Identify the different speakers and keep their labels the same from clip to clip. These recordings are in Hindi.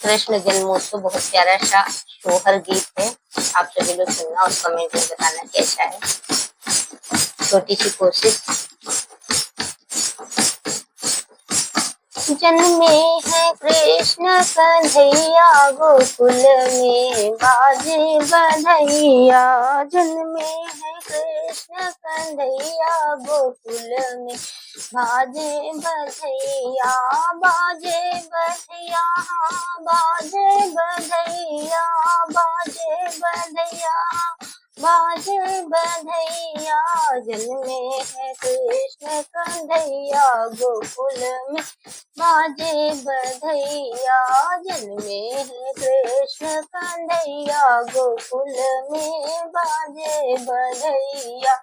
Speaker 1: कृष्ण जन्मोत्सव बहुत प्यारा सा सोहर गीत है। आप सभी लोग सुनना और कमेंट में बताना कैसा है। छोटी सी कोशिश। जन्मे है कृष्ण कन्हैया गोकुल में बाजे बधैया। जन्मे है कृष्ण कन्हैया गोकुल में बाजे बधैया। बाजे बधैया बाजे बधैया बाजे बधैया बाजे बधैया। जन्मे है कृष्ण कन्हैया गोकुल में बाजे बधैया। जन्मे है कृष्ण कन्हैया गोकुल में बाजे बधैया।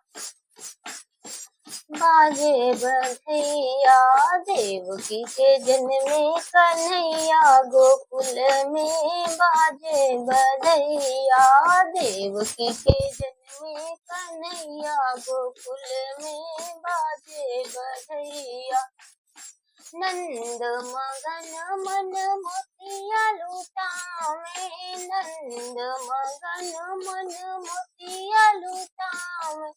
Speaker 1: बाजे बधैया देवकी के जन्मे कन्हैया गोकुल में बाजे बधैया। देवकी के जन्मे कन्हैया गोकुल में बाजे बधैया। नंद मगन मन मोतिया लुटावे। नंद मगन मन मोतिया लुटावे।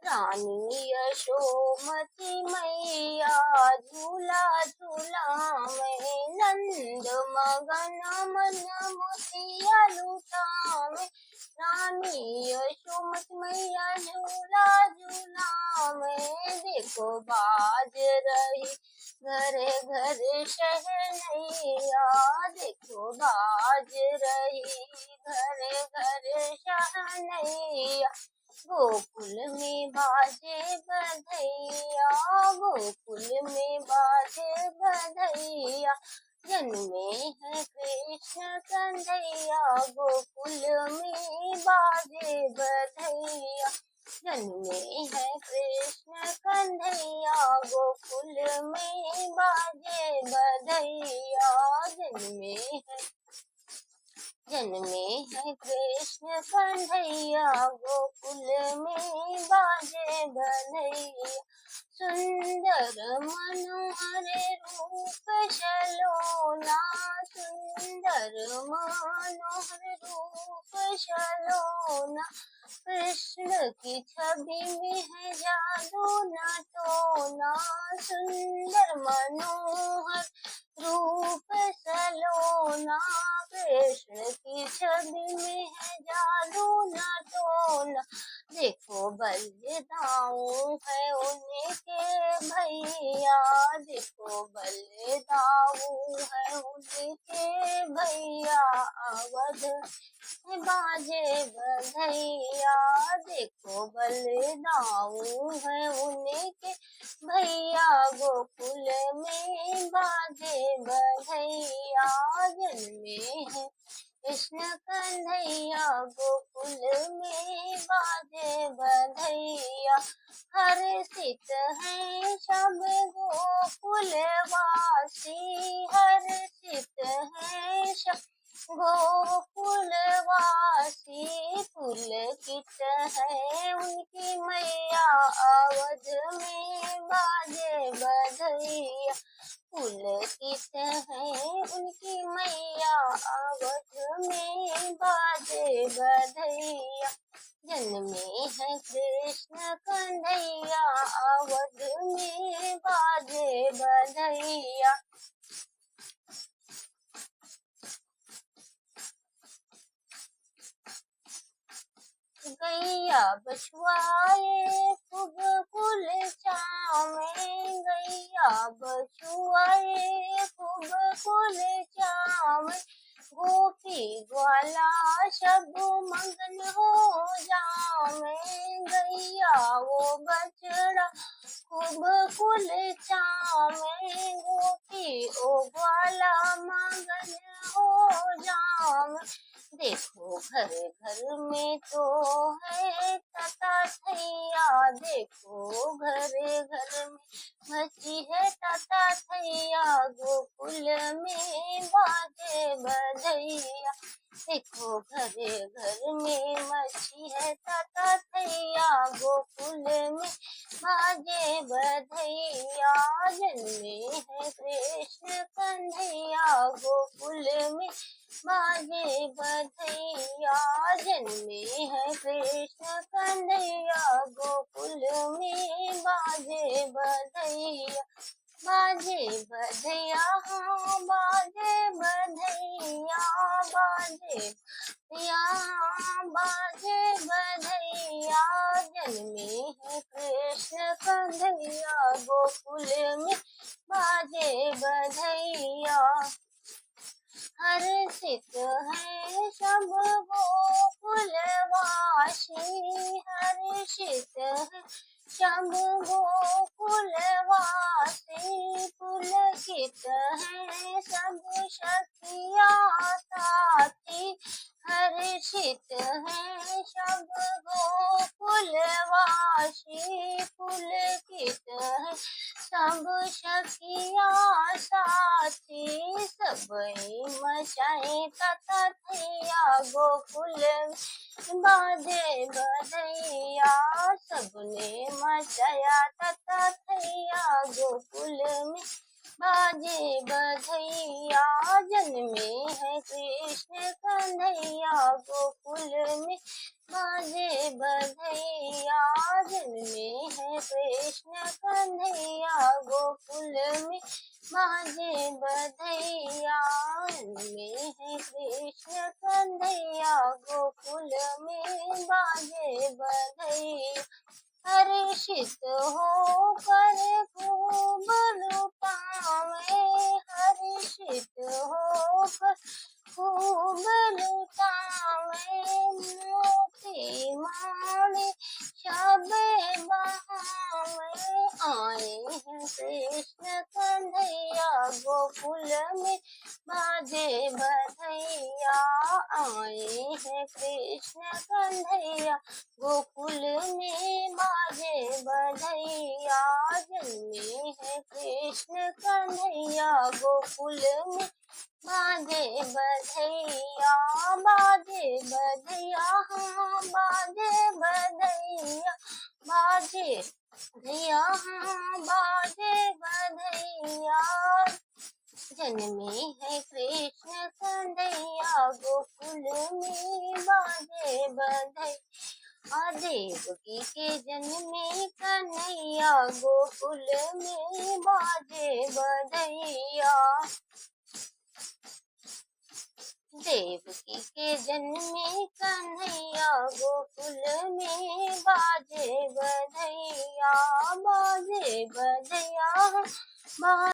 Speaker 1: रानी यशोमती मैया झूला झूलावे। नंद मगन मन मोतिया लुटावे। रानी यशोमती मैया झूला झूलावे। देखो बाज रही घरे घरे शहनैया। देखो बाज रही घरे घरे शहनैया। गोकुल में बाजे बधैया। गोकुल में बाजे बधैया। जन्मे है कृष्ण कन्हैया गोकुल में बाजे बधैया। जन्मे है कृष्ण कन्हैया गोकुल में बाजे बधैया। जन्मे है कृष्ण कन्हैया गोकुल में बाजे बधैया। सुंदर मनोहर रूप सलोना। सुंदर मनोहर रूप सलोना। कृष्ण की छवि में है जादू न टोना। सुंदर मनोहर रूप सलोना। कृष्ण की छवि में है जादू न टोना। देखो बलदाऊ है उनके भैया। देखो बलदाऊ है उनके भैया। अवध बाजे बधैया। देखो बलदाऊ है उनके भैया गोकुल में बाजे बधैया। जन्मे है कृष्ण कन्हैया गोकुल में बाजे बधैया। हर्षित है सब गोकुल वासी। हर्षित है सब गोकुल वासी। पुलकित है उनकी मैया अवध में बाजे बधैया। पुलकित है उनकी मैया अवध में बाजे बधैया। जन्मे है कृष्ण कन्हैया अवध में बाजे बधैया। गैया बछुआए खूब कुल चावे। गैया बछुआए खूब कुल चावे। गोपी ग्वाला सब मगन हो जावे। गैया वो बछड़ा खूब कुल चावे। गोपी ओ ग्वाला मगन हो जावे। देखो घर घर में तो है तता थैया। देखो घर घर में मची है तता थैया गोकुल में बाजे बधैया। देखो घर घर में मची है तता थैया गोकुल में बाजे बधैया। जन्मे है कृष्ण कन्हैया गोकुल में बाजे बधैया, जन्मे है कृष्ण कन्हैया गोकुल में, बाजे बधैया, बाजे बधैया, हाँ बाजे बधैया, बाजे यहाँ बाजे बधैया, जन्मे है कृष्ण कन्हैया गोकुल में, बाजे बधैया। हर्षित है सब गोकुलवासी, हर्षित है सब गोकुलवासी, पुलकित है सब सखिया साथी, हर्षित है सब गोकुलवासी, पुलकित है सब सखिया साथी, सबई मचाए तथैया गोकुल में, बाजे बधैया, सबने मचाया तथैया गोकुल में, बाजे बधैया, जन्मे है कृष्ण कन्हैया गोकुल में, बाजे बधैया, जन्मे है कृष्ण कन्हैया गोकुल में, बाजे बधैया, जन्मे है कृष्ण कन्हैया गोकुल में, बाजे बधैया। हर्षित होकर खूब लुटावे, हर्षित होकर खूब लुटावे, मोती माणिक शबे बहावे, आए हैं कृष्ण कन्हैया गोकुल में, बाजे बधैया, आए हैं कृष्ण कन्हैया गोकुल में, बाजे बधैया, जन्मे है कृष्ण कन्हैया गोकुल में, बाजे बधैया, बाजे बधैया, हाँ बाजे बधैया, बाजे बधैया, हाँ बाजे बधैया, जन्मे है कृष्ण कन्हैया गोकुल में, बाजे बधैया, देवकी के जन्मे कन्हैया गोकुल में, बाजे बधैया, देवकी के जन्मे कन्हैया गोकुल में, बाजे बधैया, बाजे बधैया,